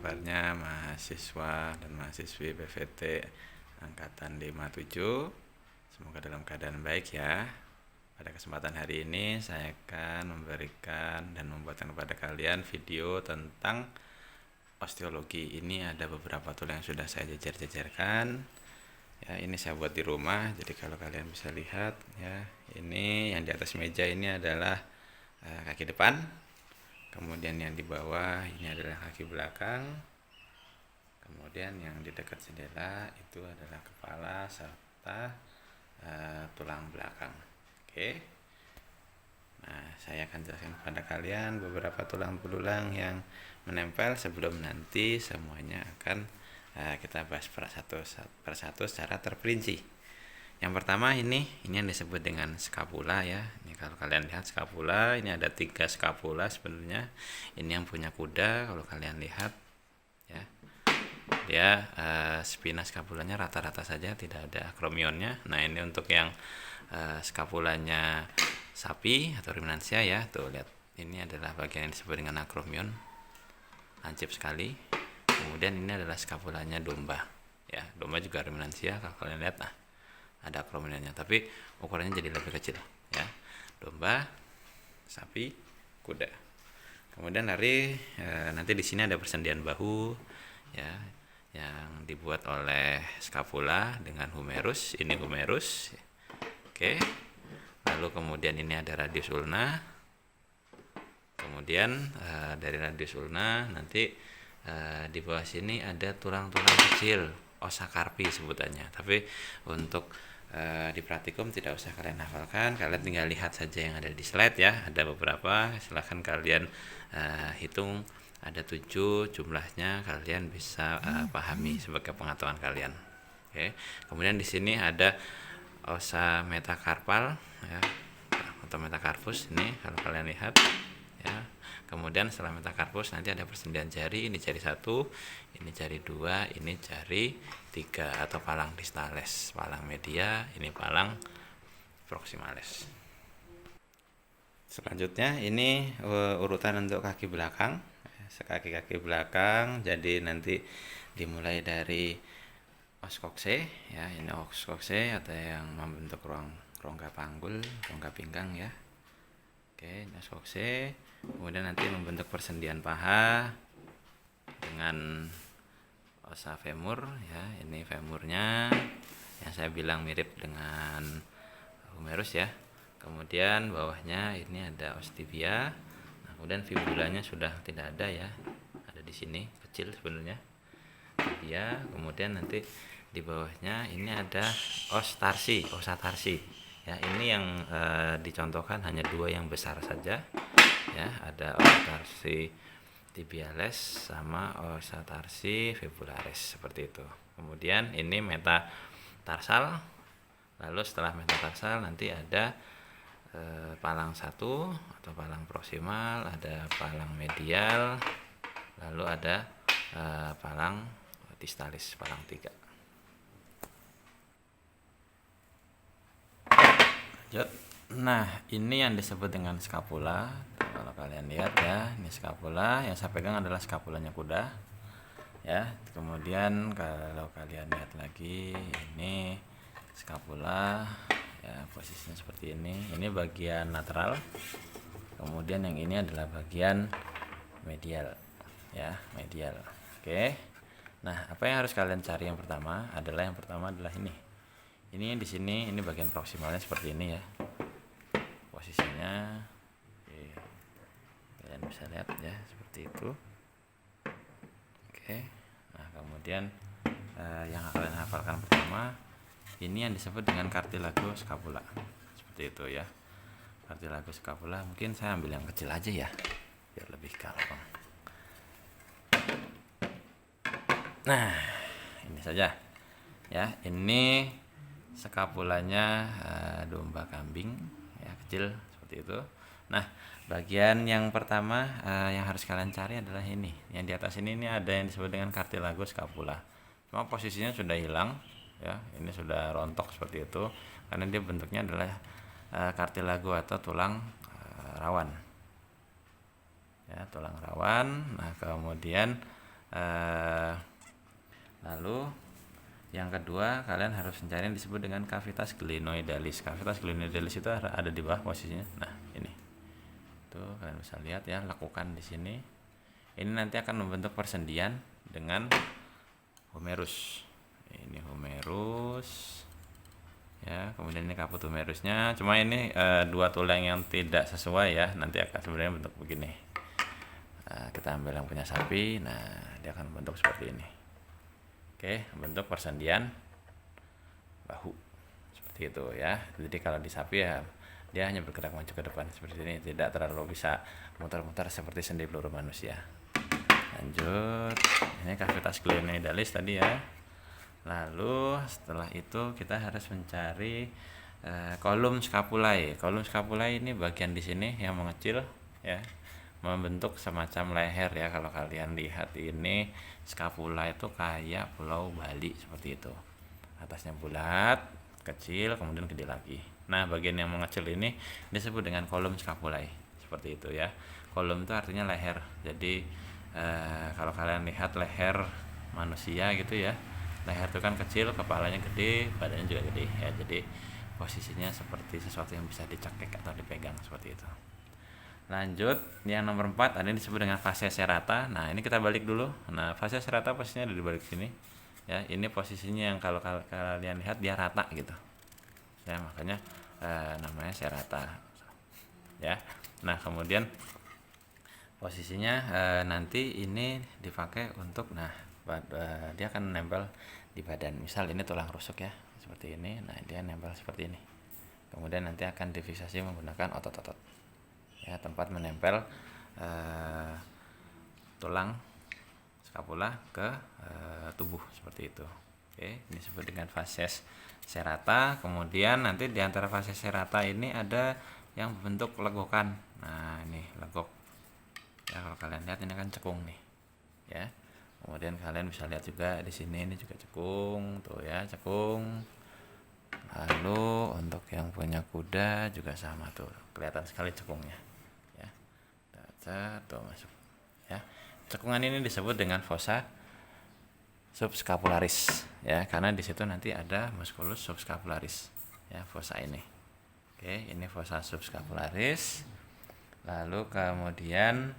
kabarnya mahasiswa dan mahasiswi PVT Angkatan 57? Semoga dalam keadaan baik ya. Pada kesempatan hari ini saya akan memberikan dan membuatkan kepada kalian video tentang osteologi. Ini ada beberapa tool yang sudah saya jajar-jajarkan. Ya, ini saya buat di rumah. Jadi kalau kalian bisa lihat ya, ini yang di atas meja ini adalah kaki depan. Kemudian yang di bawah ini adalah kaki belakang. Kemudian yang di dekat jendela itu adalah kepala serta tulang belakang. Oke. Nah, saya akan jelaskan kepada kalian beberapa tulang-tulang yang menempel sebelum nanti semuanya akan kita bahas per satu secara terperinci. Yang pertama ini yang disebut dengan skapula ya. Ini kalau kalian lihat skapula, ini ada 3 skapula sebenarnya. Ini yang punya kuda kalau kalian lihat ya. Dia spina skapulanya rata-rata saja, tidak ada akromionnya. Nah, ini untuk yang skapulanya sapi atau ruminansia ya. Tuh lihat. Ini adalah bagian yang disebut dengan akromion. Lancip sekali. Kemudian ini adalah skapulanya domba. Ya, domba juga ruminansia kalau kalian lihat. Nah, ada akromionnya, tapi ukurannya jadi lebih kecil ya. Domba, sapi, kuda. Kemudian nanti di sini ada persendian bahu ya, yang dibuat oleh skapula dengan humerus. Ini humerus. Oke. Lalu kemudian ini ada radius ulna. Kemudian dari radius ulna nanti di bawah sini ada tulang-tulang kecil, ossa carpi sebutannya. Tapi untuk di praktikum tidak usah kalian hafalkan, kalian tinggal lihat saja yang ada di slide ya. Ada beberapa, silahkan kalian hitung, ada 7 jumlahnya, kalian bisa pahami sebagai pengetahuan kalian. Oke. Kemudian di sini ada ossa metakarpal ya, atau metakarpus ini kalau kalian lihat ya. Kemudian setelah metakarpus nanti ada persendian jari, ini jari 1, ini jari 2, ini jari 3 atau palang distales, palang media, ini palang proximalis. Selanjutnya ini urutan untuk kaki belakang. Kaki belakang, jadi nanti dimulai dari os coxae ya, ini os coxae atau yang membentuk rongga panggul, rongga pinggang ya. Oke, ini os coxae. Kemudian nanti membentuk persendian paha dengan ossa femur ya. Ini femurnya yang saya bilang mirip dengan humerus ya. Kemudian bawahnya ini ada os tibia. Nah, kemudian fibulanya sudah tidak ada ya, ada di sini kecil sebenarnya tibia. Kemudian nanti di bawahnya ini ada os tarsi, ossa tarsi ya. Ini yang dicontohkan hanya 2 yang besar saja ya, ada ossa tarsi tibialis sama ossa tarsi fibularis seperti itu. Kemudian ini metatarsal. Lalu setelah metatarsal nanti ada palang 1 atau palang proksimal, ada palang medial, lalu ada palang distalis, palang 3. Lanjut. Nah, ini yang disebut dengan skapula. Kalau kalian lihat ya, ini skapula, yang saya pegang adalah skapulanya kuda ya. Kemudian kalau kalian lihat lagi, ini skapula ya, posisinya seperti ini. Ini bagian lateral. Kemudian yang ini adalah bagian medial ya, medial. Oke. Nah, apa yang harus kalian cari yang pertama adalah ini. Ini di sini, ini bagian proksimalnya seperti ini ya. Posisinya kalian bisa lihat ya, seperti itu. Oke. Nah, kemudian yang kalian hafalkan pertama ini yang disebut dengan cartilago scapula, seperti itu ya. Cartilago scapula, mungkin saya ambil yang kecil aja ya biar lebih gampang. Nah, ini saja ya. Ini skapulanya domba kambing ya, kecil seperti itu. Nah, bagian yang pertama yang harus kalian cari adalah ini. Yang di atas ini ada yang disebut dengan cartilago scapula. Cuma posisinya sudah hilang ya. Ini sudah rontok seperti itu karena dia bentuknya adalah cartilago atau tulang rawan. Ya, tulang rawan. Nah, kemudian Lalu yang kedua, kalian harus mencari yang disebut dengan cavitas glenoidalis. Cavitas glenoidalis itu ada di bawah posisinya. Nah, ini. Tuh, kalian bisa lihat ya, lekukan di sini. Ini nanti akan membentuk persendian dengan humerus. Ini humerus. Ya, kemudian ini kaput humerusnya. Cuma ini dua tulang yang tidak sesuai ya. Nanti akan sebenarnya bentuk begini. Kita ambil yang punya sapi. Nah, dia akan bentuk seperti ini. Oke, bentuk persendian bahu seperti itu ya. Jadi kalau di sapi ya dia hanya bergerak maju ke depan seperti ini, tidak terlalu bisa muter-muter seperti sendi peluru manusia. Lanjut, ini cavitas glenoidalis tadi ya. Lalu setelah itu kita harus mencari kolum scapulae. Kolum scapulae ini bagian di sini yang mengecil ya, membentuk semacam leher ya. Kalau kalian lihat ini scapula itu kayak pulau Bali seperti itu, atasnya bulat, kecil, kemudian gede lagi. Nah, bagian yang mengecil ini disebut dengan kolum scapulae seperti itu ya. Kolum itu artinya leher. Jadi kalau kalian lihat leher manusia gitu ya, leher itu kan kecil, kepalanya gede, badannya juga gede ya. Jadi posisinya seperti sesuatu yang bisa dicekik atau dipegang seperti itu. Lanjut, yang nomor 4 ada yang disebut dengan fascia serrata. Nah, ini kita balik dulu. Nah, fascia serrata posisinya ada di balik sini. Ya, ini posisinya yang kalau kalian lihat dia rata gitu. Ya, makanya namanya serrata. Ya. Nah, kemudian posisinya nanti ini dipakai untuk dia akan nempel di badan. Misal ini tulang rusuk ya, seperti ini. Nah, dia nempel seperti ini. Kemudian nanti akan difiksasi menggunakan otot-otot. Ya, tempat menempel tulang scapula ke tubuh seperti itu. Oke, ini disebut dengan fascia serrata. Kemudian nanti di antara fascia serrata ini ada yang bentuk legokan. Nah, ini legok. Ya, kalau kalian lihat ini kan cekung nih. Ya. Kemudian kalian bisa lihat juga di sini ini juga cekung, tuh ya, cekung. Lalu untuk yang punya kuda juga sama tuh. Kelihatan sekali cekungnya. Tuh masuk ya. Cekungan ini disebut dengan fossa subscapularis ya, karena di situ nanti ada musculus subscapularis ya, fossa ini. Oke, ini fossa subscapularis. Lalu kemudian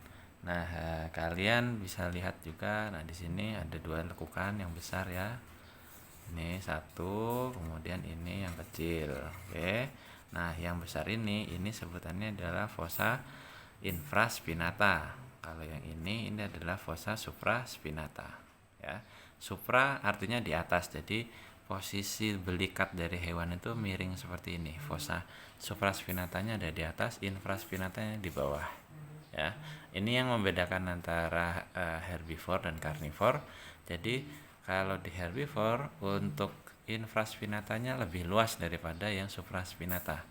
kalian bisa lihat juga, nah di sini ada dua lekukan yang besar ya. Ini satu, kemudian ini yang kecil. Oke. Nah, yang besar ini sebutannya adalah fossa infraspinata. Kalau yang ini adalah fossa supraspinata ya. Supra artinya di atas, jadi posisi belikat dari hewan itu miring seperti ini. Fossa supraspinatanya ada di atas, infraspinatanya di bawah ya. Ini yang membedakan antara herbivore dan carnivore. Jadi kalau di herbivore untuk infraspinatanya lebih luas daripada yang supraspinata.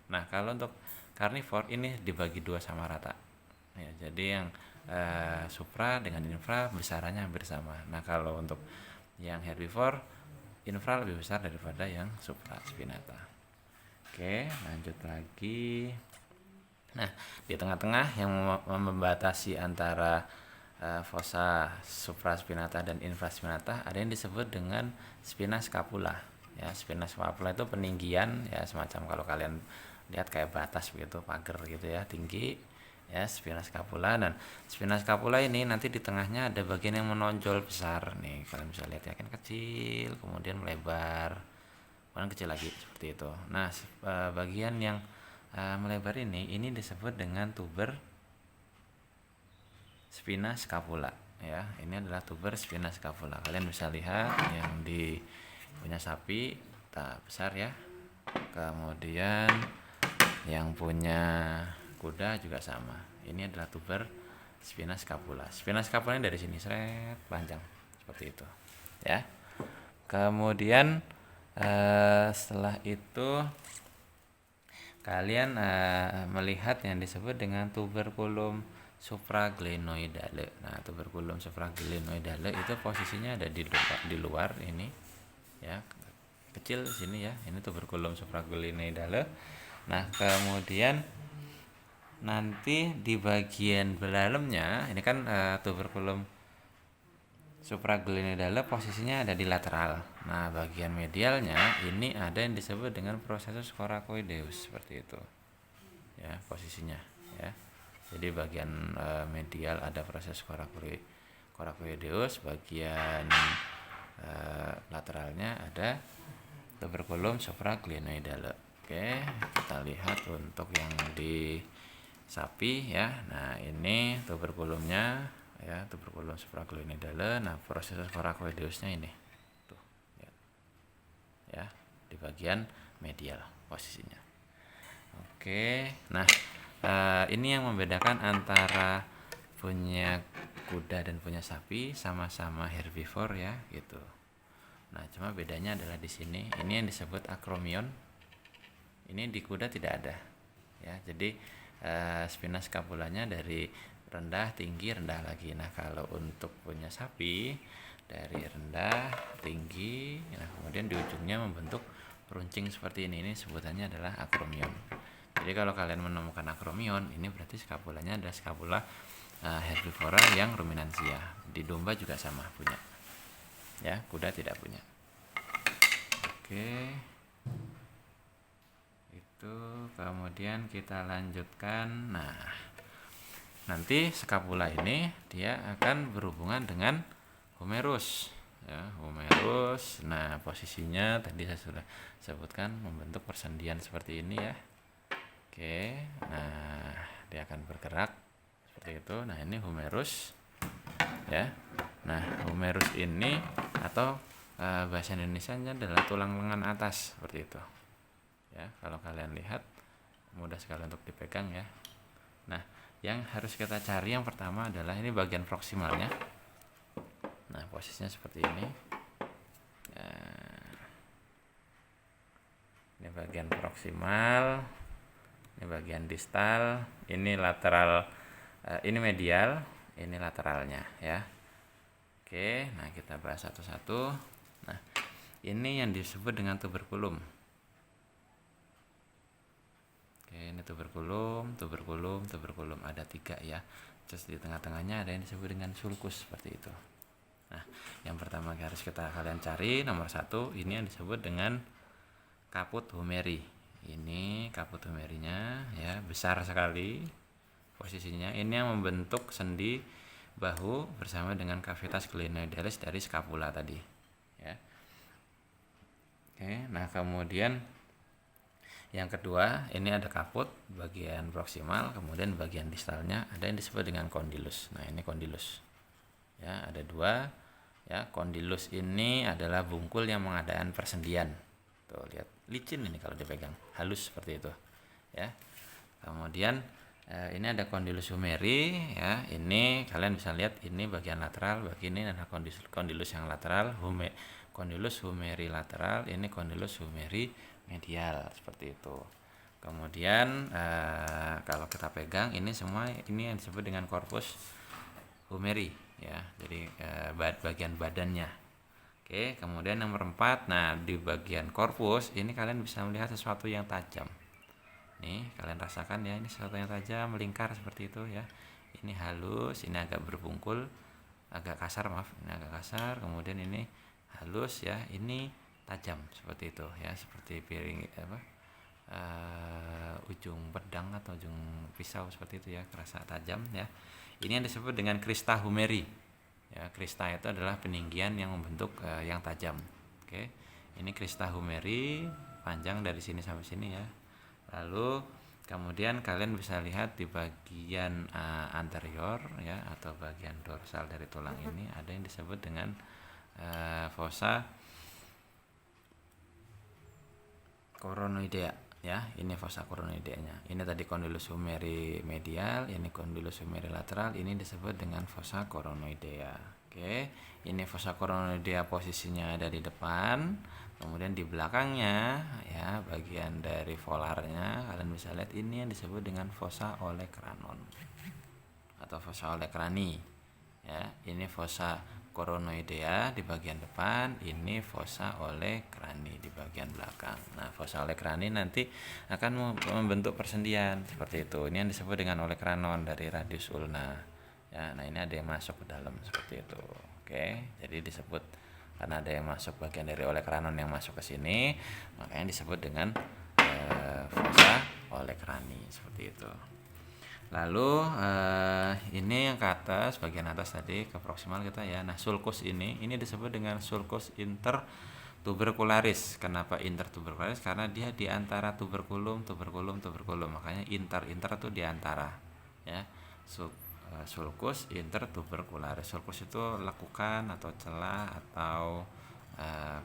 Nah, kalau untuk carnivore ini dibagi dua sama rata ya, jadi yang supra dengan infra besarannya hampir sama. Nah, kalau untuk yang herbivore infra lebih besar daripada yang supraspinata. Oke, lanjut lagi. Nah, di tengah-tengah yang membatasi antara fossa supraspinata dan infraspinata ada yang disebut dengan spina scapula ya. Spina scapula itu peninggian ya, semacam kalau kalian lihat kayak batas begitu, pagar gitu ya, tinggi ya, spina scapula. Dan spina scapula ini nanti di tengahnya ada bagian yang menonjol besar nih, kalian bisa lihat ya, kan kecil kemudian melebar kemudian kecil lagi seperti itu. Nah, bagian yang melebar ini disebut dengan tuber spina scapula ya. Ini adalah tuber spina scapula. Kalian bisa lihat yang di punya sapi besar ya, kemudian yang punya kuda juga sama. Ini adalah tuber spina scapula. Spina scapula ini dari sini seret panjang seperti itu ya. Kemudian setelah itu kalian melihat yang disebut dengan tuberculum supraglenoidale. Nah, tuberculum supraglenoidale itu posisinya ada di luar ini ya, kecil di sini ya. Ini tuberculum supraglenoidale. Nah, kemudian nanti di bagian dalamnya ini kan tuberculum Supraglenoidale posisinya ada di lateral. Nah, bagian medialnya ini ada yang disebut dengan processus coracoideus seperti itu. Ya, posisinya ya. Jadi bagian medial ada proses coracoideus, bagian lateralnya ada tuberculum supraglenoidale. Oke, kita lihat untuk yang di sapi ya. Nah, ini tuberculumnya ya, tuberculum supraglenoidale. Nah, proses coracoideusnya ini tuh ya, di bagian medial posisinya. Oke, nah ini yang membedakan antara punya kuda dan punya sapi, sama-sama herbivore ya gitu. Nah, cuma bedanya adalah di sini ini yang disebut akromion, ini di kuda tidak ada ya. Jadi spina scapulanya dari rendah, tinggi, rendah lagi. Nah, kalau untuk punya sapi dari rendah, tinggi, nah kemudian di ujungnya membentuk runcing seperti ini sebutannya adalah akromion. Jadi kalau kalian menemukan akromion, ini berarti skapulanya adalah skapula herbivora yang ruminansia. Di domba juga sama punya. Ya, kuda tidak punya. Oke. Itu kemudian kita lanjutkan. Nah, nanti skapula ini dia akan berhubungan dengan humerus. Ya, humerus. Nah, posisinya tadi saya sudah sebutkan membentuk persendian seperti ini ya. Oke, nah dia akan bergerak seperti itu. Nah, ini humerus ya. Nah, humerus ini atau bahasa Indonesianya adalah tulang lengan atas seperti itu ya. Kalau kalian lihat mudah sekali untuk dipegang ya. Nah, yang harus kita cari yang pertama adalah ini bagian proksimalnya. Nah, posisinya seperti ini ya. Ini bagian proksimal, ini bagian distal, ini lateral, ini medial, ini lateralnya ya. Oke, nah kita bahas satu-satu. Nah, ini yang disebut dengan tuberculum. Oke, ini tuberculum ada 3 ya. Terus di tengah-tengahnya ada yang disebut dengan sulcus seperti itu. Nah, yang pertama harus kalian cari nomor 1, ini yang disebut dengan caput humeri. Ini caput humerinya ya, besar sekali posisinya. Ini yang membentuk sendi bahu bersama dengan cavitas glenoidalis dari scapula tadi ya. Oke, nah kemudian yang kedua ini ada caput bagian proksimal, kemudian bagian distalnya ada yang disebut dengan condylus. Nah, ini condylus ya, ada 2 ya. Condylus ini adalah bungkul yang mengadakan persendian. Tuh, lihat licin ini kalau dipegang, halus seperti itu ya. Kemudian ini ada condylus humeri ya. Ini kalian bisa lihat ini bagian lateral, bagian ini ada condylus yang lateral, condylus humeri lateral, ini condylus humeri medial seperti itu. Kemudian kalau kita pegang ini semua, ini yang disebut dengan corpus humeri ya. Jadi bagian badannya. Oke, kemudian nomor 4, nah di bagian korpus ini kalian bisa melihat sesuatu yang tajam. Nih, kalian rasakan ya, ini sesuatu yang tajam, melingkar seperti itu ya. Ini halus, ini agak berbungkul, agak kasar maaf, ini agak kasar, kemudian ini halus ya, ini tajam seperti itu ya, seperti piring ujung pedang atau ujung pisau seperti itu ya, kerasa tajam ya. Ini yang disebut dengan crista humeri. Ya, crista itu adalah peninggian yang membentuk yang tajam. Oke. Ini crista humeri, panjang dari sini sampai sini ya. Lalu kemudian kalian bisa lihat di bagian anterior ya, atau bagian dorsal dari tulang ini ada yang disebut dengan fossa coronoidea ya. Ini fossa coronoideanya. Ini tadi condylus humeri medial, ini condylus humeri lateral, ini disebut dengan fossa coronoidea. Oke, ini fossa coronoidea posisinya ada di depan, kemudian di belakangnya ya, bagian dari volarnya kalian bisa lihat ini yang disebut dengan fossa olecranon atau fossa olecrani ya. Ini fossa coronoidea di bagian depan, ini fossa olecrani di bagian belakang. Nah, fossa olecrani nanti akan membentuk persendian seperti itu. Ini yang disebut dengan olecranon dari radius ulna ya. Nah, ini ada yang masuk ke dalam seperti itu. Oke, Jadi disebut karena ada yang masuk bagian dari olecranon yang masuk ke sini, makanya disebut dengan fossa olecrani seperti itu. Lalu ini yang ke atas, bagian atas tadi ke proksimal kita ya. Nah, sulcus ini disebut dengan sulcus intertubercularis. Kenapa intertubercularis? Karena dia di antara tuberculum. Makanya inter itu di antara ya. Sulcus intertubercularis. Sulcus itu lekukan atau celah atau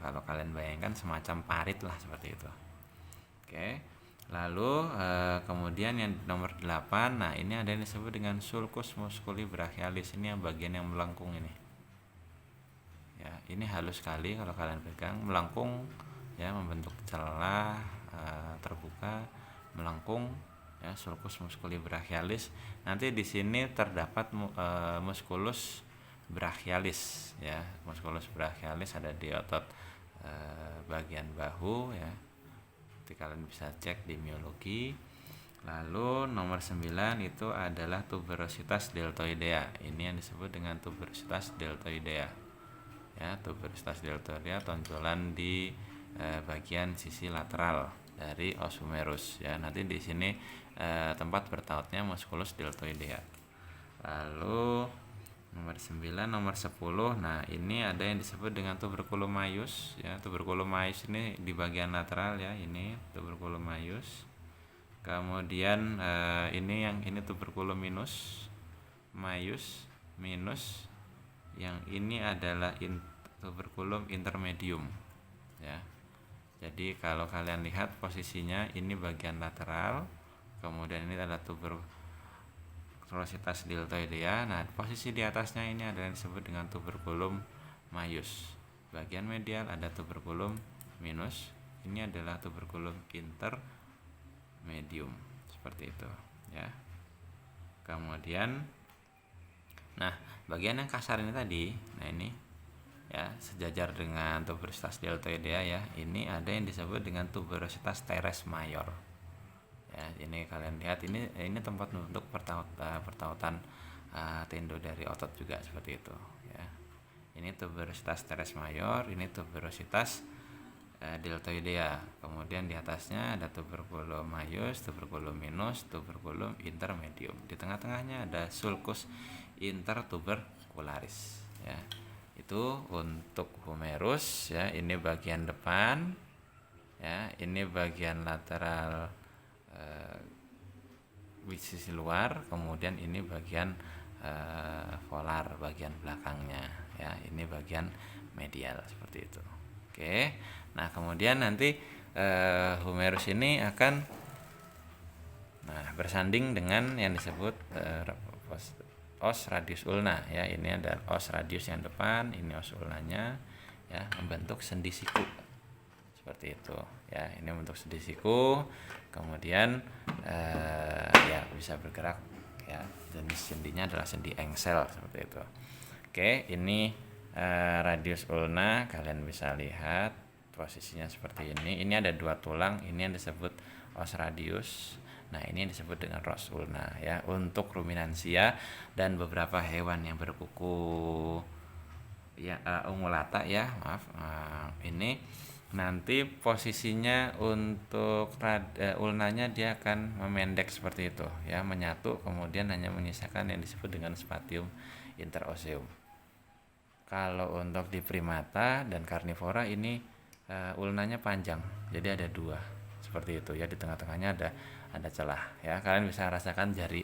kalau kalian bayangkan semacam parit lah seperti itu. Oke. Lalu kemudian yang nomor 8, nah ini ada yang disebut dengan sulcus musculi brachialis. Ini yang bagian yang melengkung ini. Ya, ini halus sekali kalau kalian pegang, melengkung ya, membentuk celah terbuka, melengkung ya, sulcus musculi brachialis. Nanti di sini terdapat musculus brachialis ya. Musculus brachialis ada di otot bagian bahu ya. Nanti kalian bisa cek di miologi. Lalu nomor 9 itu adalah tuberositas deltoidea. Ini yang disebut dengan tuberositas deltoidea. Ya, tuberositas deltoidea, tonjolan di bagian sisi lateral dari os humerus ya. Nanti di sini tempat bertautnya musculus deltoidea. Lalu nomor 9, nomor 10. Nah, ini ada yang disebut dengan tuberculum maius ya. Tuberculum maius ini di bagian lateral ya, ini tuberculum maius. Kemudian ini tuberculum minus, maius, minus. Yang ini adalah tuberculum intermedium ya. Jadi kalau kalian lihat posisinya ini bagian lateral, kemudian ini adalah tuberositas deltoidea. Nah, posisi di atasnya ini ada yang disebut dengan tuberculum maius. Bagian medial ada tuberculum minus. Ini adalah tuberculum intermedium seperti itu ya. Kemudian nah, bagian yang kasar ini tadi, nah ini ya sejajar dengan tuberositas deltoidea ya. Ini ada yang disebut dengan tuberositas teres mayor. Ya, ini kalian lihat ini tempat untuk pertautan tendo dari otot juga seperti itu ya. Ini tuberositas teres mayor, ini tuberositas deltoidea. Kemudian di atasnya ada tuberculum maius, tuberculum minus, tuberculum intermedium. Di tengah-tengahnya ada sulcus intertubercularis ya. Itu untuk humerus ya. Ini bagian depan ya, ini bagian lateral di sisi luar, kemudian ini bagian volar bagian belakangnya ya. Ini bagian medial seperti itu. Oke. Nah, kemudian nanti humerus ini akan bersanding dengan yang disebut os radius ulna ya. Ini ada os radius yang depan, ini os ulnanya ya, membentuk sendi siku seperti itu ya. Ini membentuk sendi siku, kemudian ya bisa bergerak ya. Jenis sendinya adalah sendi engsel seperti itu. Oke, ini radius ulna, kalian bisa lihat posisinya seperti ini. Ini ada dua tulang, ini yang disebut os radius. Nah, ini yang disebut dengan ros ulna ya. Untuk ruminansia dan beberapa hewan yang berkuku ya ungulata ya, maaf. Ini nanti posisinya untuk ulnanya dia akan memendek seperti itu ya, menyatu, kemudian hanya menyisakan yang disebut dengan spatium interoseum. Kalau untuk di primata dan karnivora ini ulnanya panjang, jadi ada dua seperti itu ya. Di tengah-tengahnya ada celah ya. Kalian bisa rasakan jari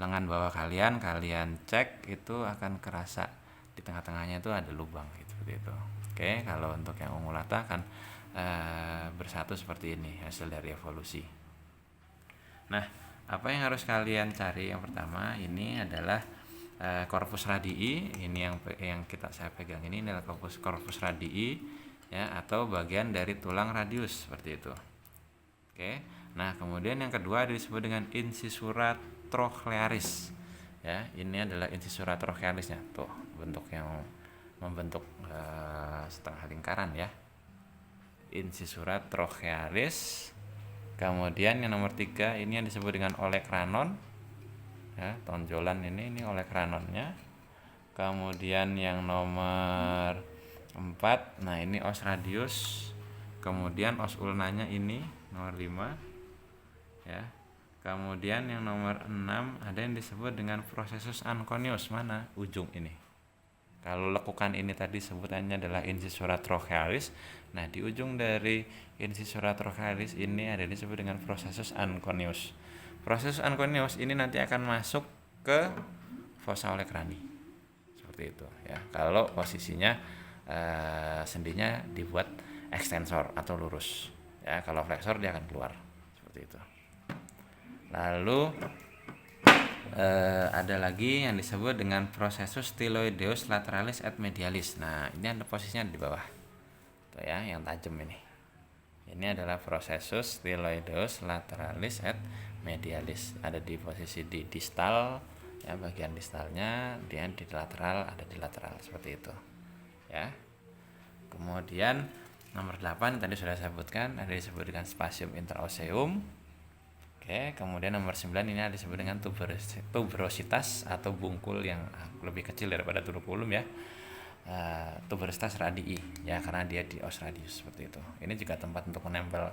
lengan bawah kalian cek, itu akan kerasa di tengah-tengahnya itu ada lubang gitu, seperti itu. Oke, kalau untuk yang ungulata kan bersatu seperti ini hasil dari evolusi. Nah, apa yang harus kalian cari? Yang pertama ini adalah corpus radii. Ini yang saya pegang ini adalah corpus radii ya, atau bagian dari tulang radius seperti itu. Oke. Nah, kemudian yang kedua disebut dengan incisura trochlearis ya. Ini adalah incisura trochlearisnya, tuh bentuk yang membentuk setengah lingkaran ya, incisura trochlearis. Kemudian yang nomor 3 ini yang disebut dengan olecranon ya, tonjolan ini olecranonnya. Kemudian yang nomor 4, nah ini os radius. Kemudian os ulnanya ini nomor 5 ya. Kemudian yang nomor 6 ada yang disebut dengan processus anconeus, mana ujung ini. Kalau lekukan ini tadi sebutannya adalah incisura trochealis. Nah, di ujung dari incisura trochealis ini ada yang disebut dengan processus anconeus. Processus anconeus ini nanti akan masuk ke fossa olecrani. Seperti itu ya. Kalau posisinya sendinya dibuat ekstensor atau lurus. Ya, kalau flexor dia akan keluar. Seperti itu. Lalu ada lagi yang disebut dengan processus styloideus lateralis et medialis. Nah, ini ada posisinya di bawah. Tuh ya, yang tajam ini. Ini adalah processus styloideus lateralis et medialis. Ada di posisi di distal, ya, bagian distalnya, dia di lateral, ada di lateral seperti itu. Ya. Kemudian nomor 8 tadi sudah saya sebutkan, ada disebut dengan spasium interoseum. Oke, kemudian nomor 9 ini ada disebut dengan tuberositas atau bungkul yang lebih kecil daripada tuberculum ya. Tuberositas radii ya, karena dia di os radius seperti itu. Ini juga tempat untuk menempel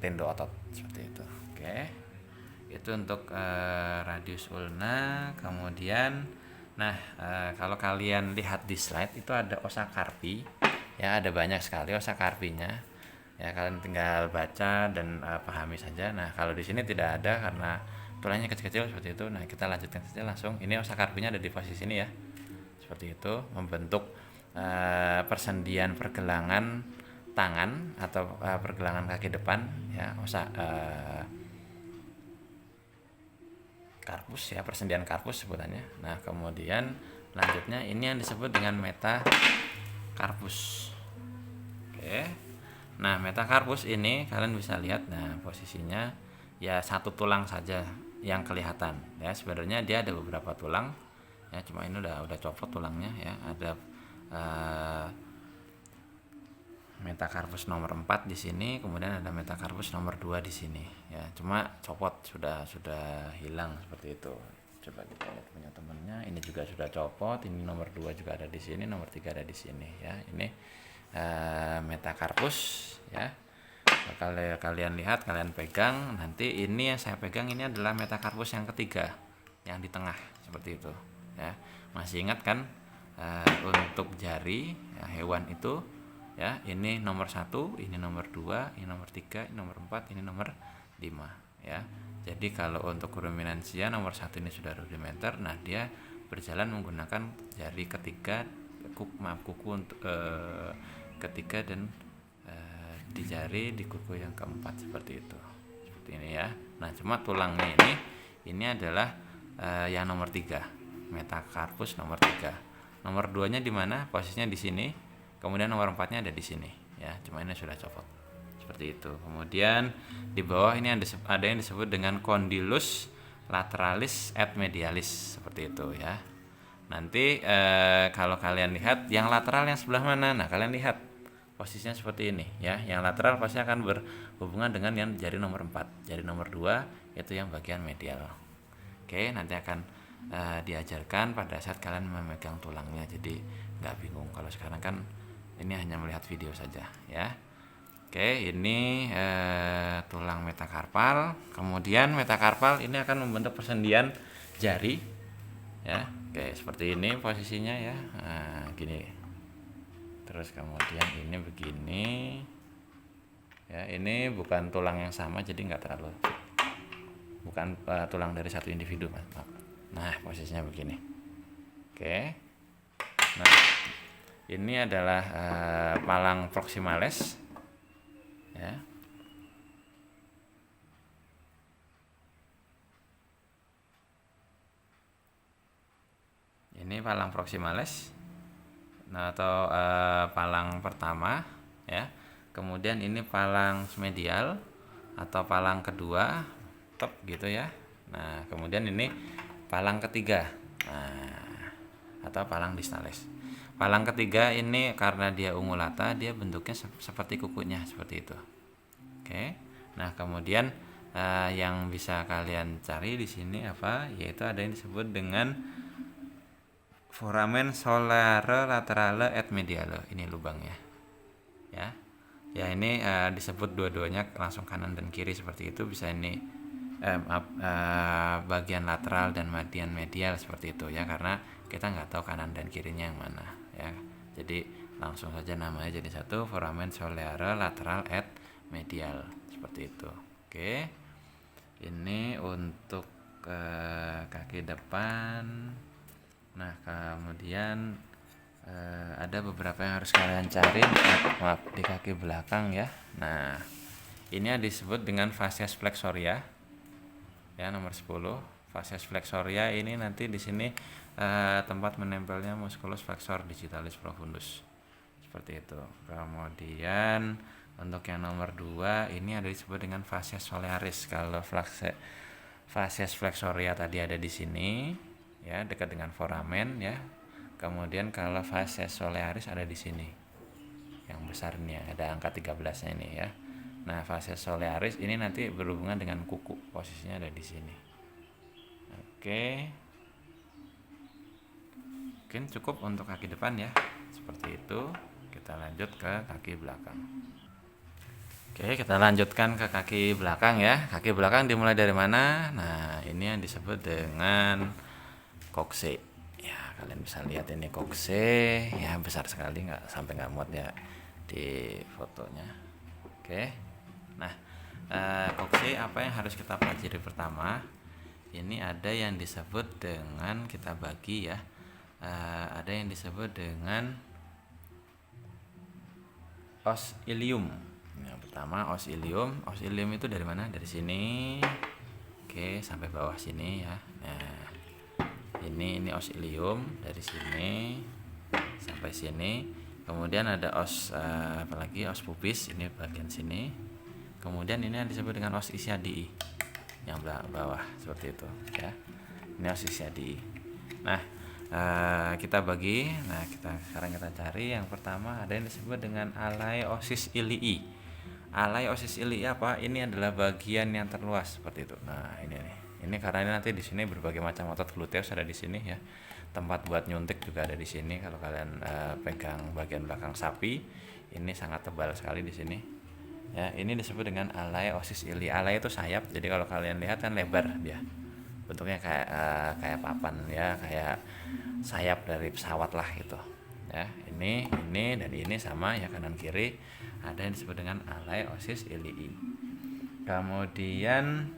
tendo otot seperti itu. Oke. Itu untuk radius ulna. Kemudian kalau kalian lihat di slide itu ada osa carpi. Ya, ada banyak sekali osa carpinya. Ya, kalian tinggal baca dan pahami saja. Nah, kalau di sini tidak ada karena tulangnya kecil-kecil seperti itu. Nah, kita lanjutkan saja langsung. Ini osa carpinya ada di posisi ini ya. Seperti itu, membentuk persendian pergelangan tangan atau pergelangan kaki depan ya, osa karpus ya, persendian karpus sebutannya. Nah, kemudian lanjutnya ini yang disebut dengan metakarpus. Oke. Nah, metakarpus ini kalian bisa lihat, nah posisinya ya satu tulang saja yang kelihatan ya. Sebenarnya dia ada beberapa tulang ya, cuma ini udah copot tulangnya ya. Ada metakarpus nomor 4 di sini, kemudian ada metakarpus nomor 2 di sini ya. Cuma copot, sudah hilang seperti itu. Coba kita lihat punya temennya, ini juga sudah copot, ini nomor 2 juga ada di sini, nomor 3 ada di sini ya. Ini metakarpus ya. Kalau kalian lihat, kalian pegang, nanti ini yang saya pegang ini adalah metakarpus yang ketiga, yang di tengah seperti itu ya. Masih ingat kan untuk jari ya, hewan itu ya, ini nomor 1, ini nomor 2, ini nomor 3, ini nomor 4, ini nomor 5 ya. Jadi kalau untuk ruminansia nomor 1 ini sudah rudimenter. Nah, dia berjalan menggunakan jari ketiga, kuku untuk ketiga dan di jari di kuku yang keempat seperti itu. Seperti ini ya. Nah, cuma tulangnya ini adalah yang nomor 3, metakarpus nomor 3. Nomor 2-nya di mana? Posisinya di sini. Kemudian nomor 4-nya ada di sini ya. Cuma ini sudah copot. Seperti itu. Kemudian di bawah ini ada yang disebut dengan condylus lateralis et medialis seperti itu ya. Nanti kalau kalian lihat yang lateral yang sebelah mana? Nah, kalian lihat posisinya seperti ini ya. Yang lateral pasti akan berhubungan dengan yang jari nomor 4. Jari nomor 2 itu yang bagian medial. Oke, nanti akan diajarkan pada saat kalian memegang tulangnya. Jadi nggak bingung. Kalau sekarang kan ini hanya melihat video saja ya. Oke, ini tulang metakarpal. Kemudian metakarpal ini akan membentuk persendian jari ya. Oke, seperti ini posisinya ya. Nah, gini. Terus kemudian ini begini. Ya, ini bukan tulang yang sama, jadi nggak terlalu, bukan tulang dari satu individu, Mas. Nah, posisinya begini. Oke. Nah, ini adalah palang proximales. Ya. Ini palang proximales. Nah, atau palang pertama ya. Kemudian ini palang medial atau palang kedua, top gitu ya. Nah, kemudian ini palang ketiga. Nah, atau palang distalis. Palang ketiga ini karena dia ungulata, dia bentuknya seperti kukunya seperti itu. Oke. Nah, kemudian yang bisa kalian cari di sini apa? Yaitu ada yang disebut dengan foramen solare laterale et mediale. Ini lubangnya. Ya. Ya ini disebut dua-duanya langsung kanan dan kiri seperti itu. Bisa ini bagian lateral dan bagian medial seperti itu ya, karena kita nggak tahu kanan dan kirinya yang mana ya. Jadi langsung saja namanya jadi satu, foramen solare lateral et medial seperti itu. Oke, ini untuk kaki depan. Nah kemudian ada beberapa yang harus kalian cari, maaf, di kaki belakang ya. Nah ini disebut dengan fascias flexoria ya, nomor 10. Fascias flexoria ini nanti di sini tempat menempelnya musculus flexor digitalis profundus seperti itu. Kemudian untuk yang nomor 2 ini ada disebut dengan fascias solearis. Kalau fascias flexoria tadi ada di sini ya, dekat dengan foramen ya. Kemudian kalau fascias solearis ada di sini yang besarnya, ada angka 13-nya ini ya. Nah, fascias solearis ini nanti berhubungan dengan kuku, posisinya ada di sini. Oke. Mungkin cukup untuk kaki depan ya. Seperti itu. Kita lanjut ke kaki belakang. Oke, kita lanjutkan ke kaki belakang ya. Kaki belakang dimulai dari mana? Nah, ini yang disebut dengan kokse. Ya, kalian bisa lihat ini kokse. Ya, besar sekali, nggak muat ya di fotonya. Oke. Nah, kokse apa yang harus kita pelajari pertama? Ini ada yang disebut dengan, kita bagi ya, ada yang disebut dengan os ilium. Yang pertama os ilium. Os ilium itu dari mana? Dari sini. Oke, sampai bawah sini ya. Nah, ini os ilium dari sini sampai sini. Kemudian ada os apalagi os pubis, ini bagian sini. Kemudian ini yang disebut dengan os ischiadii yang bawah seperti itu ya. Ini os ischiadii. Nah, kita bagi. Nah, sekarang kita cari yang pertama, ada yang disebut dengan alai osis ilii. Alai osis ilii apa? Ini adalah bagian yang terluas seperti itu. Nah, ini nih. Ini karena ini nanti di sini berbagai macam otot gluteus ada di sini ya. Tempat buat nyuntik juga ada di sini. Kalau kalian pegang bagian belakang sapi, ini sangat tebal sekali di sini. Ya, ini disebut dengan alai osis ilii. Alai itu sayap. Jadi kalau kalian lihat kan lebar dia. Bentuknya kayak papan ya, kayak sayap dari pesawat lah gitu. Ya, ini dan ini sama ya, kanan kiri. Ada yang disebut dengan alai osis ilii. Kemudian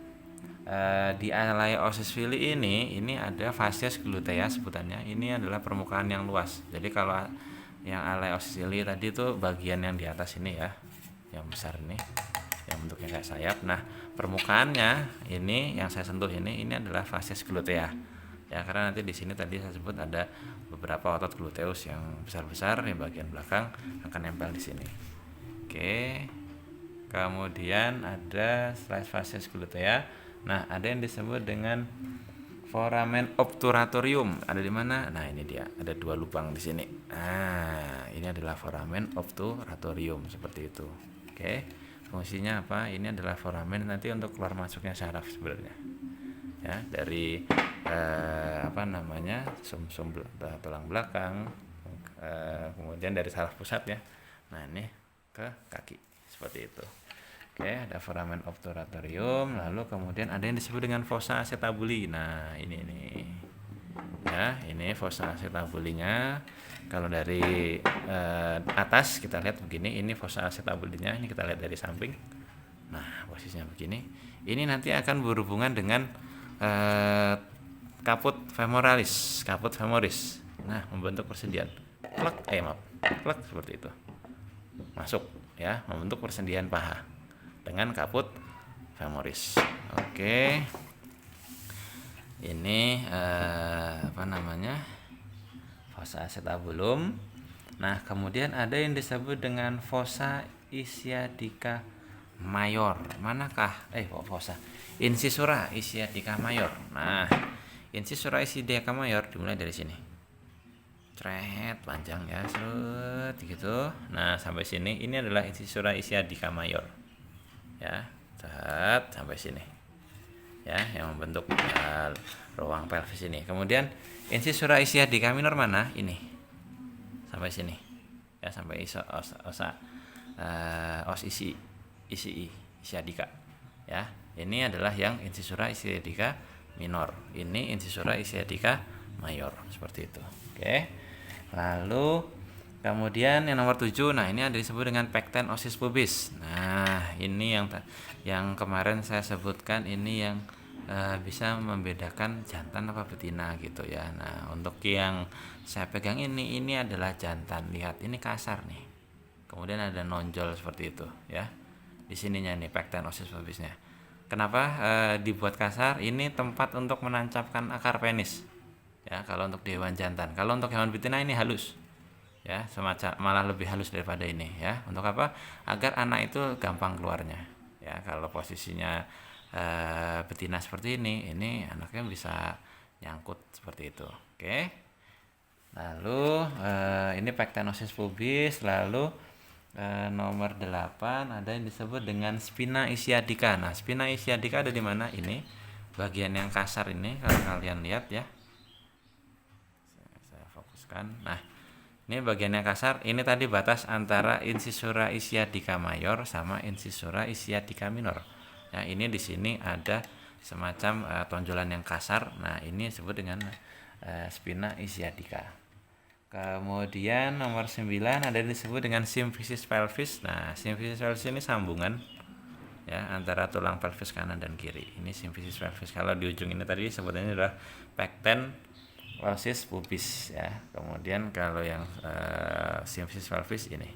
di alai osis ilii ini ada fascias glutea sebutannya. Ini adalah permukaan yang luas. Jadi kalau yang alai osis ilii tadi itu bagian yang di atas ini ya, yang besar ini, yang bentuknya kayak sayap. Nah, permukaannya ini yang saya sentuh ini adalah fascias glutea. Ya, karena nanti di sini tadi saya sebut ada beberapa otot gluteus yang besar-besar di bagian belakang akan nempel di sini. Oke. Kemudian ada selain fascias glutea, nah ada yang disebut dengan foramen obturatorium. Ada di mana? Nah, ini dia. Ada 2 lubang di sini. Nah, ini adalah foramen obturatorium seperti itu. Oke, fungsinya apa? Ini adalah foramen nanti untuk keluar masuknya saraf sebenarnya. Ya, dari sumsum tulang belakang, kemudian dari saraf pusat ya. Nah, ini ke kaki seperti itu. Oke, ada foramen obturatorium, lalu kemudian ada yang disebut dengan fossa acetabuli. Nah, ini ya, ini fossa acetabulinya. Kalau dari atas kita lihat begini, ini fossa acetabulinya. Ini kita lihat dari samping. Nah, posisinya begini. Ini nanti akan berhubungan dengan caput femoris. Nah, membentuk persendian. Plek seperti itu. Masuk ya, membentuk persendian paha dengan caput femoris. Oke. Ini fossa acetabulum. Nah, kemudian ada yang disebut dengan fossa ischiadica mayor. Manakah fossa incisura ischiadica mayor. Nah, incisura ischiadica mayor dimulai dari sini. Panjang ya, gitu. Nah, sampai sini ini adalah incisura ischiadica mayor. Ya, sampai sini. ya, yang membentuk ruang pelvis ini. Kemudian insisura ischiadica minor mana? Ini sampai sini, ya, sampai os ischiadica, ya. Ini adalah yang insisura ischiadica minor. Ini insisura ischiadica mayor, seperti itu. Oke. Lalu kemudian yang nomor 7, nah ini ada disebut dengan pecten osis pubis. Nah, ini yang kemarin saya sebutkan, ini yang bisa membedakan jantan apa betina gitu ya. Nah, untuk yang saya pegang ini adalah jantan. Lihat, ini kasar nih. Kemudian ada nonjol seperti itu ya. Di sininya nih pecten osis pubisnya. Kenapa dibuat kasar? Ini tempat untuk menancapkan akar penis. Ya, kalau untuk di hewan jantan. Kalau untuk hewan betina ini halus. Ya, semacam malah lebih halus daripada ini ya. Untuk apa? Agar anak itu gampang keluarnya. Ya, kalau posisinya betina seperti ini anaknya bisa nyangkut seperti itu. Oke. Lalu ini pecten osis pubis. Lalu nomor 8 ada yang disebut dengan spina ischiadica. Nah, spina ischiadica ada di mana? Ini bagian yang kasar ini, kalau kalian lihat ya. Saya fokuskan. Nah, ini bagian yang kasar. Ini tadi batas antara insisura ischiadica mayor sama insisura ischiadica minor. Nah, ini di sini ada semacam tonjolan yang kasar. Nah, ini disebut dengan spina ischiadica. Kemudian nomor 9 ada disebut dengan symphysis pelvis. Nah, symphysis pelvis ini sambungan ya antara tulang pelvis kanan dan kiri. Ini symphysis pelvis. Kalau di ujung ini tadi sebutannya adalah pecten osis pubis ya. Kemudian kalau yang symphysis pelvis ini.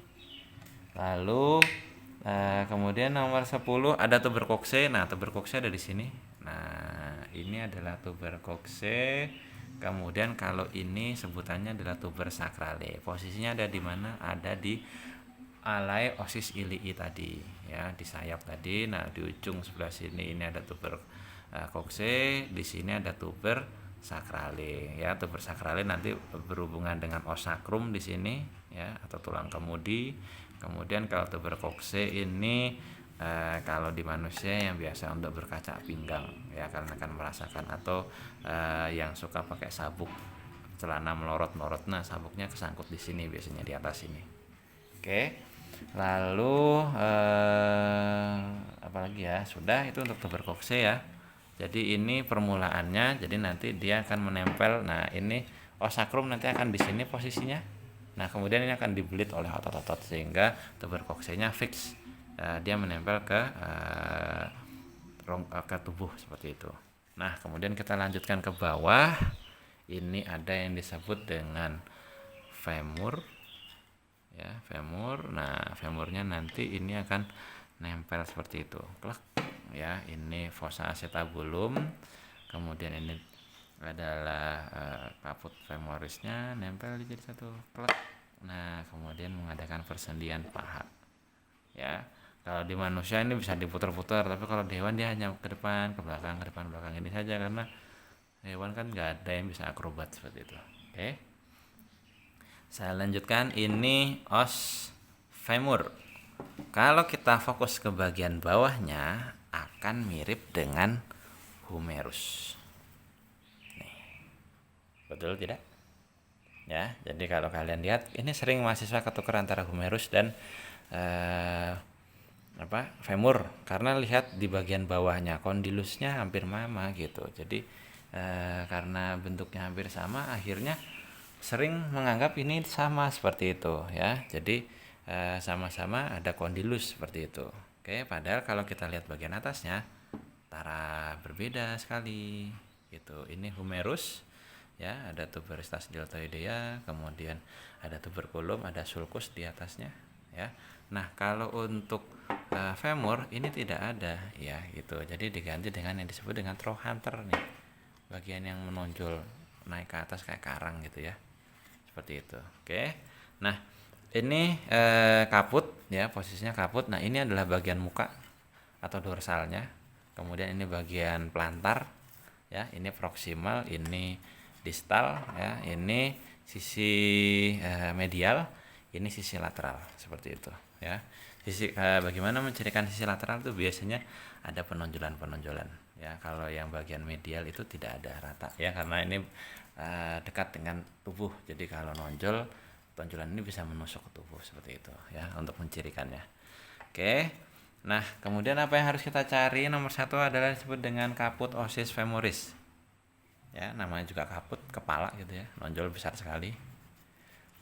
Lalu kemudian nomor 10 ada tuberkokse. Nah, tuberkokse ada di sini. Nah, ini adalah tuberkokse. Kemudian kalau ini sebutannya adalah tuber sacrale. Posisinya ada di mana? Ada di alai osis ilii tadi, ya, di sayap tadi. Nah, di ujung sebelah sini ini ada tuber kokse, di sini ada tuber sacrale, ya. Tuber sacrale nanti berhubungan dengan os sacrum di sini, ya, atau tulang kemudi. Kemudian kalau tuber kokse ini kalau di manusia yang biasa untuk berkaca pinggang ya, karena akan merasakan, atau yang suka pakai sabuk celana melorot-melorot, nah sabuknya kesangkut di sini biasanya, di atas ini. Oke. Lalu apalagi ya, sudah itu untuk tuber kokse ya. Jadi ini permulaannya, jadi nanti dia akan menempel. Nah, ini os sacrum nanti akan di sini posisinya. Nah, kemudian ini akan dibelit oleh otot-otot sehingga tuber koksenya fix. Dia menempel ke tubuh seperti itu. Nah, kemudian kita lanjutkan ke bawah. Ini ada yang disebut dengan femur, ya, femur. Nah, femurnya nanti ini akan nempel seperti itu, klek, ya. Ini fossa acetabulum. Kemudian ini adalah kaput femorisnya, nempel jadi satu, klek. Nah, kemudian mengadakan persendian paha, ya. Kalau di manusia ini bisa diputar-putar, tapi kalau di hewan dia hanya ke depan, ke belakang, ke depan, belakang ini saja, karena hewan kan nggak ada yang bisa akrobat seperti itu. Oke. Saya lanjutkan, ini os femur. Kalau kita fokus ke bagian bawahnya akan mirip dengan humerus. Nih. Betul tidak? Ya, jadi kalau kalian lihat, ini sering mahasiswa ketukar antara humerus dan femur, karena lihat di bagian bawahnya kondilusnya hampir sama gitu. Jadi karena bentuknya hampir sama, akhirnya sering menganggap ini sama seperti itu ya. Jadi sama-sama ada kondilus seperti itu. Oke, padahal kalau kita lihat bagian atasnya tara berbeda sekali gitu. Ini humerus ya, ada tuberosis deltoidea, kemudian ada tuberculum, ada sulcus di atasnya ya. Nah, kalau untuk femur ini tidak ada ya gitu. Jadi diganti dengan yang disebut dengan trochanter nih. Bagian yang menonjol naik ke atas kayak karang gitu ya. Seperti itu. Oke. Nah, ini kaput ya, posisinya kaput. Nah, ini adalah bagian muka atau dorsalnya. Kemudian ini bagian plantar ya, ini proksimal, ini distal ya, ini sisi medial, ini sisi lateral seperti itu ya. Bagaimana mencirikan sisi lateral itu biasanya ada penonjolan-penonjolan ya. Kalau yang bagian medial itu tidak ada rata ya, karena ini dekat dengan tubuh. Jadi kalau nonjol, tonjolan ini bisa menusuk ke tubuh seperti itu ya, untuk mencirikannya. Oke. Nah, kemudian apa yang harus kita cari? Nomor satu adalah disebut dengan caput ossis femoris. Ya, namanya juga caput, kepala gitu ya, nonjol besar sekali.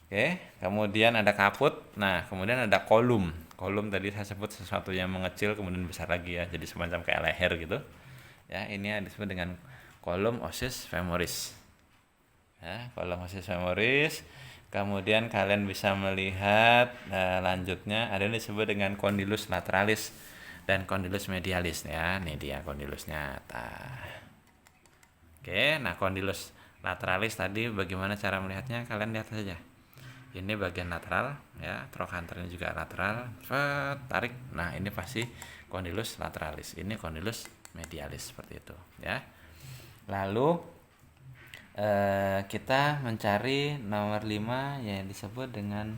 Oke, kemudian ada caput. Nah, kemudian ada kolum. Kolum tadi saya sebut sesuatu yang mengecil kemudian besar lagi ya, jadi semacam kayak leher gitu. Ya, ini disebut dengan kolum ossis femoris. Ya, kolum ossis femoris. Kemudian kalian bisa melihat lanjutnya ada yang disebut dengan condylus lateralis dan condylus medialis ya. Ini dia condylusnya. Oke, nah condylus lateralis tadi bagaimana cara melihatnya? Kalian lihat saja. Ini bagian lateral ya, trochanternya juga lateral. Tarik. Nah, ini pasti condylus lateralis. Ini condylus medialis seperti itu ya. Lalu kita mencari nomor 5 yang disebut dengan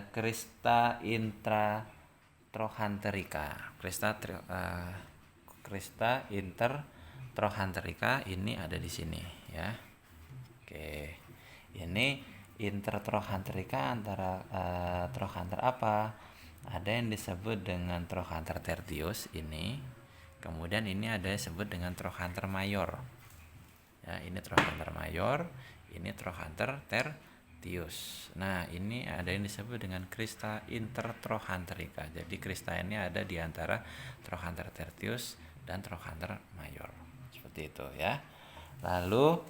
crista intratrochanterica. Crista intertrochanterica ini ada di sini ya. Oke. Ini intertrochanterica antara trochanter apa? Ada yang disebut dengan trochanter tertius ini. Kemudian ini ada yang disebut dengan trochanter mayor. Ya, ini trochanter mayor, ini trochanter tertius. Nah, ini ada yang disebut dengan crista intertrochanterica. Jadi crista ini ada di antara trochanter tertius dan trochanter mayor. Seperti itu ya. Lalu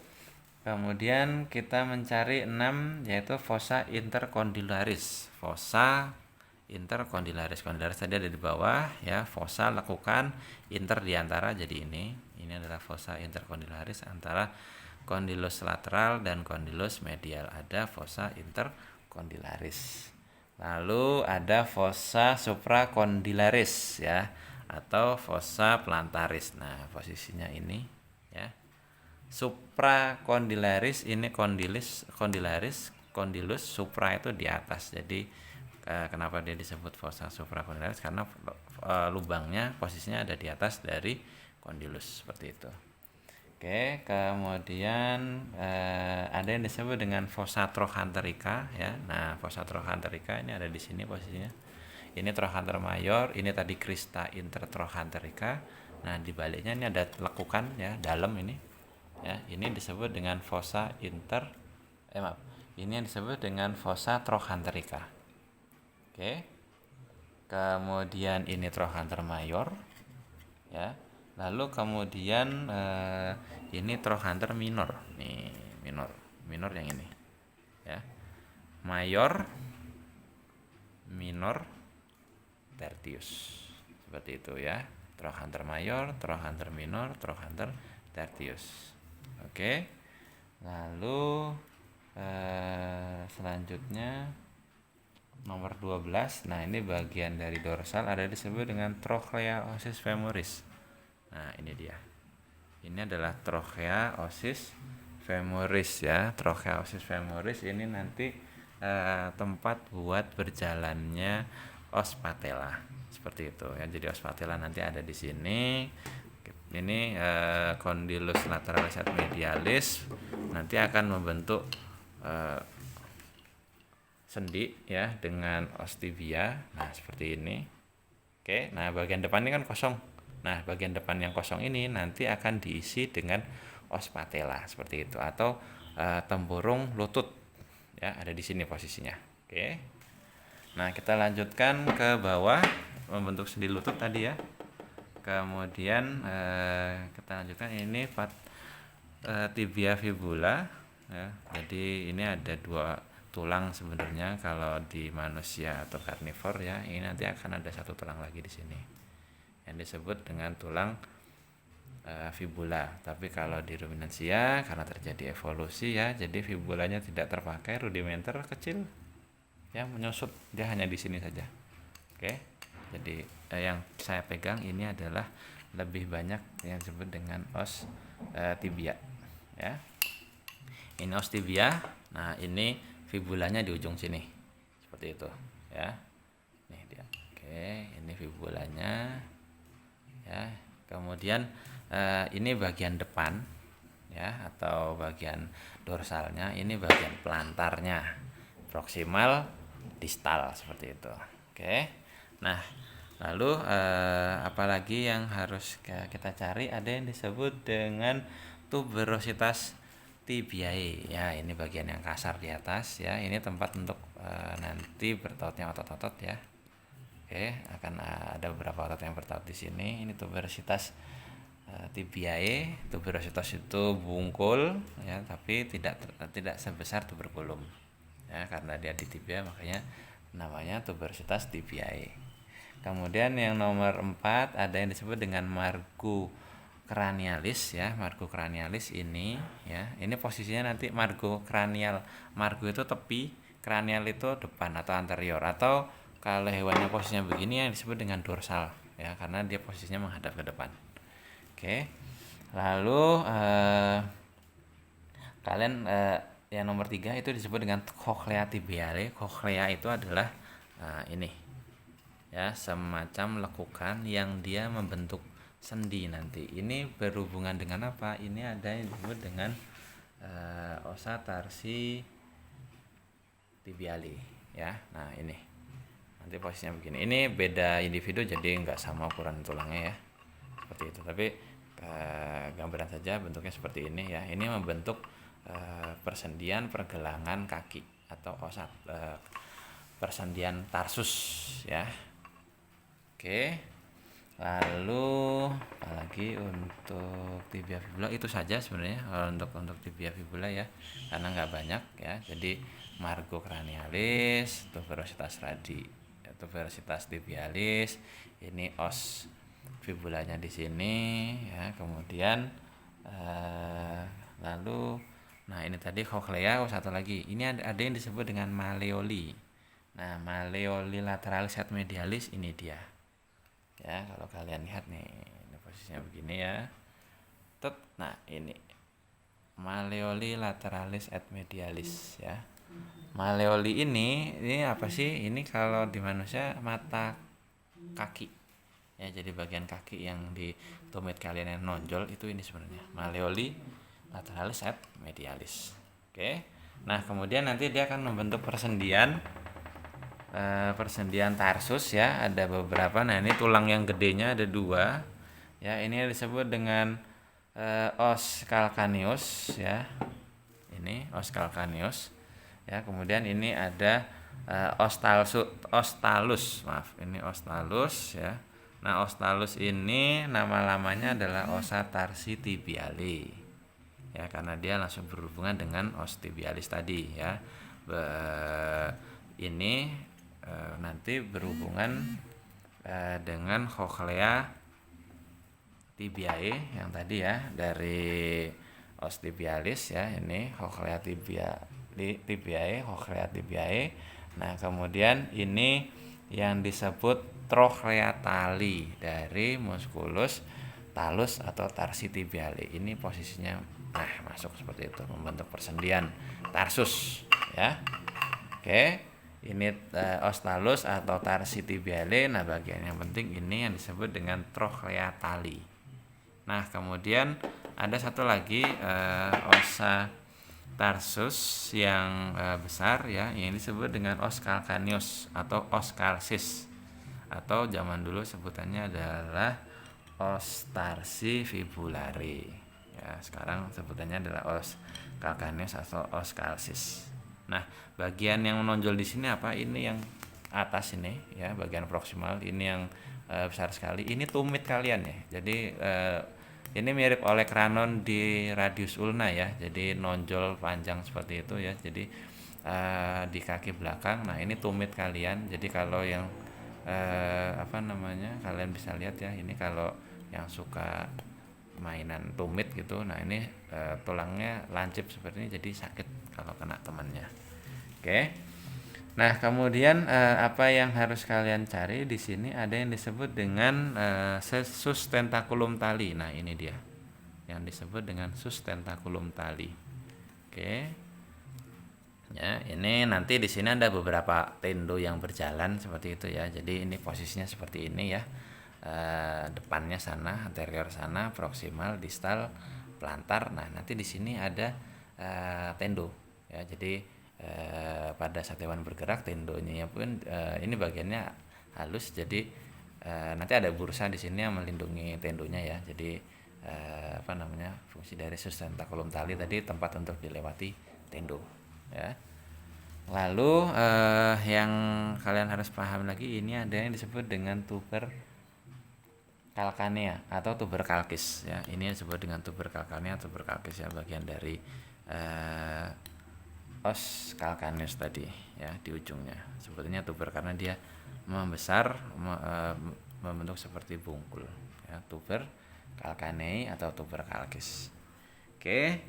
kemudian kita mencari 6 yaitu fossa intercondylaris. Fossa intercondylaris. Condylaris tadi ada di bawah ya, fossa lekukan, inter di antara, jadi ini adalah fossa intercondylaris antara condylus lateral dan condylus medial. Ada fossa intercondylaris. Lalu ada fossa supracondylaris ya, atau fossa plantaris. Nah, posisinya ini ya. Supracondylaris ini condylus supra itu di atas. Jadi kenapa dia disebut fossa supracondylaris? Karena lubangnya posisinya ada di atas dari condylus seperti itu. Oke, kemudian ada yang disebut dengan fossa trochanterica ya. Nah, fossa trochanterica ini ada di sini posisinya. Ini trochanter mayor, ini tadi crista intertrochanterica. Nah, di baliknya ini ada lekukan ya, dalam ini. Ya, ini disebut dengan fossa ini yang disebut dengan fossa trochanterica. Oke. Kemudian ini trochanter mayor ya. Lalu kemudian ini trochanter minor. Nih, minor yang ini. Ya. Mayor, minor, tertius. Seperti itu ya. Trochanter mayor, trochanter minor, trochanter tertius. Oke. Lalu selanjutnya nomor 12. Nah, ini bagian dari dorsal ada disebut dengan trochlea ossis femoris. Nah, ini dia. Ini adalah trochlea ossis femoris ya. Trochlea ossis femoris ini nanti tempat buat berjalannya os patella. Seperti itu ya. Jadi os patella nanti ada di sini. Ini condylus lateralis et medialis nanti akan membentuk sendi ya dengan os tibia. Nah, seperti ini. Oke, nah bagian depan ini kan kosong. Nah, bagian depan yang kosong ini nanti akan diisi dengan os patella seperti itu, atau tempurung lutut. Ya, ada di sini posisinya. Oke. Nah, kita lanjutkan ke bawah membentuk sendi lutut tadi ya. Kemudian kita lanjutkan ini tibia fibula ya. Jadi ini ada 2 tulang sebenarnya kalau di manusia atau karnivor ya. Ini nanti akan ada 1 tulang lagi di sini yang disebut dengan tulang fibula. Tapi kalau di ruminansia karena terjadi evolusi ya, jadi fibulanya tidak terpakai, rudimenter kecil ya, menyusut, dia hanya di sini saja. Oke. Jadi yang saya pegang ini adalah lebih banyak yang disebut dengan os tibia ya. Ini os tibia. Nah, ini fibulanya di ujung sini seperti itu ya. Nih dia. Oke. Oke, ini fibulanya ya. Kemudian ini bagian depan ya, atau bagian dorsalnya, ini bagian pelantarnya, proksimal distal seperti itu. Oke. Nah, lalu apalagi yang harus kita cari, ada yang disebut dengan tuberositas tibiae ya. Ini bagian yang kasar di atas ya, ini tempat untuk nanti bertautnya otot-otot ya. Oke, akan ada beberapa otot yang bertaut di sini. Ini tuberositas tibiae. Tuberositas itu bungkul ya, tapi tidak sebesar tuberkulum ya, karena dia di tibia makanya namanya tuberositas tibiae. Kemudian yang nomor 4 ada yang disebut dengan margo cranialis ya. Margo cranialis ini ya, ini posisinya nanti margo cranial. Margo itu tepi, cranial itu depan atau anterior, atau kalau hewannya posisinya begini yang disebut dengan dorsal ya, karena dia posisinya menghadap ke depan. Oke. Lalu kalian yang nomor 3 itu disebut dengan cochlea tibiale. Cochlea itu adalah ini ya, semacam lekukan yang dia membentuk sendi nanti. Ini berhubungan dengan apa? Ini ada yang disebut dengan ossa tarsi tibiali ya. Nah, ini nanti posisinya begini. Ini beda individu jadi nggak sama ukuran tulangnya ya, seperti itu. Tapi gambaran saja bentuknya seperti ini ya. Ini membentuk persendian pergelangan kaki atau osa persendian tarsus ya. Oke. Lalu apalagi untuk tibia fibula, itu saja sebenarnya untuk tibia fibula ya, karena nggak banyak ya. Jadi margo cranialis, tuberositas tuberositas tibialis, ini os fibulanya di sini ya. Kemudian lalu nah ini tadi cochlea. Satu lagi, ini ada yang disebut dengan malleoli. Nah, malleoli lateralis et medialis ini dia ya. Kalau kalian lihat nih, ini posisinya begini ya. Nah, ini malleoli lateralis et medialis ya. Malleoli ini apa sih? Ini kalau di manusia mata kaki ya, jadi bagian kaki yang di tumit kalian yang nonjol itu, ini sebenarnya malleoli lateralis et medialis. Oke. Nah, kemudian nanti dia akan membentuk persendian tarsus ya. Ada beberapa. Nah, ini tulang yang gedenya ada 2 ya. Ini disebut dengan os calcaneus ya. Ini os calcaneus ya. Kemudian ini ada ostalus, maaf, ini ostalus ya. Nah, ostalus ini nama lamanya adalah ossa tarsi tibiale ya, karena dia langsung berhubungan dengan os tibialis tadi ya. Ini nanti berhubungan dengan cochlea tibiae yang tadi ya, dari os tibialis ya. Ini cochlea tibiae, cochlea tibiae. Nah, kemudian ini yang disebut trochlea tali dari musculus talus atau tarsi tibiale. Ini posisinya masuk seperti itu, membentuk persendian tarsus ya. Oke. Ini os talus atau tarsi tibiale. Nah, bagian yang penting ini yang disebut dengan trochlea tali. Nah, kemudian ada satu lagi ossa tarsus yang besar ya, yang disebut dengan os calcaneus atau os calcis, atau zaman dulu sebutannya adalah os tarsi fibulare ya. Sekarang sebutannya adalah os calcaneus atau os calcis. Nah, bagian yang menonjol di sini apa? Ini yang atas ini ya, bagian proksimal ini yang besar sekali. Ini tumit kalian ya. Jadi ini mirip olecranon di radius ulna ya. Jadi nonjol panjang seperti itu ya. Jadi di kaki belakang. Nah, ini tumit kalian. Jadi kalau yang kalian bisa lihat ya, ini kalau yang suka mainan tumit gitu, nah ini tulangnya lancip seperti ini, jadi sakit kalau kena temannya. Oke. Nah, kemudian apa yang harus kalian cari di sini, ada yang disebut dengan sus tentaculum tali. Nah, ini dia yang disebut dengan sus tentaculum tali. Oke. Ya, ini nanti di sini ada beberapa tendo yang berjalan seperti itu ya. Jadi ini posisinya seperti ini ya. Depannya sana, anterior sana, proksimal, distal, plantar. Nah, nanti di sini ada tendo ya. Jadi pada saat hewan bergerak tendonya pun ini bagiannya halus. Jadi nanti ada bursa di sini yang melindungi tendonya ya. Jadi fungsi dari sustentakulum tali tadi tempat untuk dilewati tendo ya. Lalu yang kalian harus paham lagi, ini ada yang disebut dengan tuber calcanea atau tuber calcis ya. Ini disebut dengan tuber calcanea atau tuber calcis ya, bagian dari os calcaneus tadi ya di ujungnya. Sebetulnya tuber karena dia membesar membentuk seperti bungkul ya, tuber calcaneae atau tuber calcis. Oke,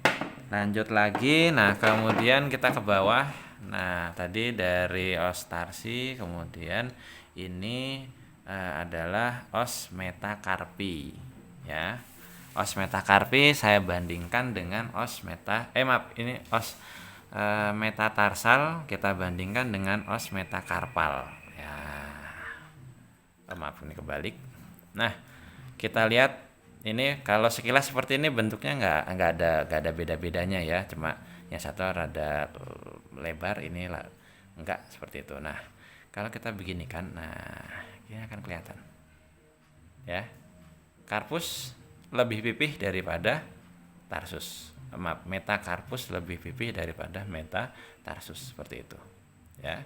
lanjut lagi. Nah, kemudian kita ke bawah. Nah, tadi dari os tarsi, kemudian ini adalah os metacarpi ya. Os metacarpi saya bandingkan dengan os metatarsal kita bandingkan dengan os metakarpal ya. Maaf, ini kebalik. Nah, kita lihat ini kalau sekilas seperti ini bentuknya nggak ada beda-bedanya ya, cuma yang satu rada lebar, ini enggak seperti itu. Nah, kalau kita beginikan, nah ini akan kelihatan ya, karpus lebih pipih daripada tarsus. Metakarpus lebih pipih daripada metatarsus seperti itu ya.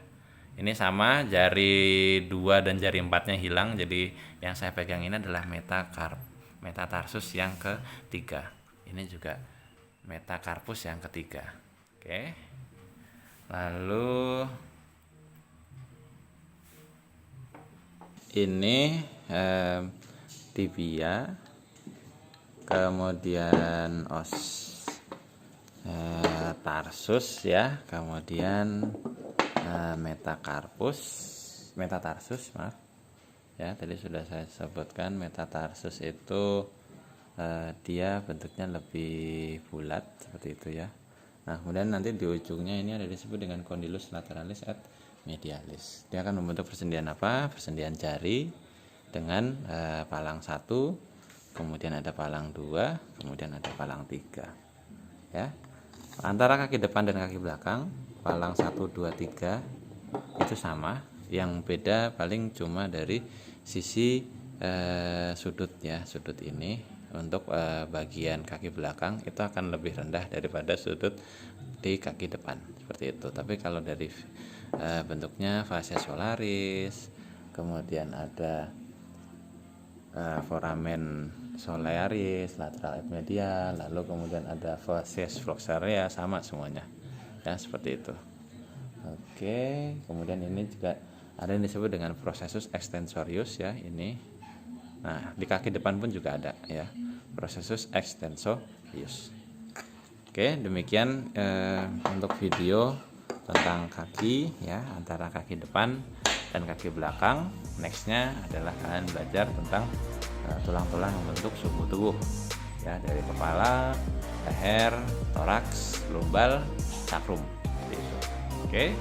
Ini sama, jari 2 dan jari 4-nya hilang, jadi yang saya pegang ini adalah metatarsus yang ketiga. Ini juga metakarpus yang ketiga. Oke. Lalu ini tibia, kemudian os tarsus ya, kemudian metatarsus maaf ya. Tadi sudah saya sebutkan metatarsus itu dia bentuknya lebih bulat seperti itu ya. Nah, kemudian nanti di ujungnya ini ada disebut dengan condylus lateralis et medialis. Dia akan membentuk persendian apa? Persendian jari dengan palang 1, kemudian ada palang 2, kemudian ada palang 3 ya. Antara kaki depan dan kaki belakang palang 1, 2, 3 itu sama. Yang beda paling cuma dari sisi sudut ya. Sudut ini untuk bagian kaki belakang itu akan lebih rendah daripada sudut di kaki depan seperti itu. Tapi kalau dari bentuknya fascia solaris, kemudian ada foramen solaris, lateral et medial, lalu kemudian ada fascia flexurea, sama semuanya ya, seperti itu. Oke, kemudian ini juga ada yang disebut dengan processus extensorius ya, ini. Nah, di kaki depan pun juga ada ya, processus extensorius. Oke, demikian untuk video tentang kaki ya, antara kaki depan dan kaki belakang. Nextnya adalah kalian belajar tentang tulang-tulang yang membentuk suku tubuh ya, dari kepala, leher, toraks, lumbal, sacrum. Oke,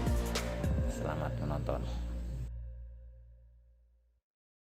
selamat menonton.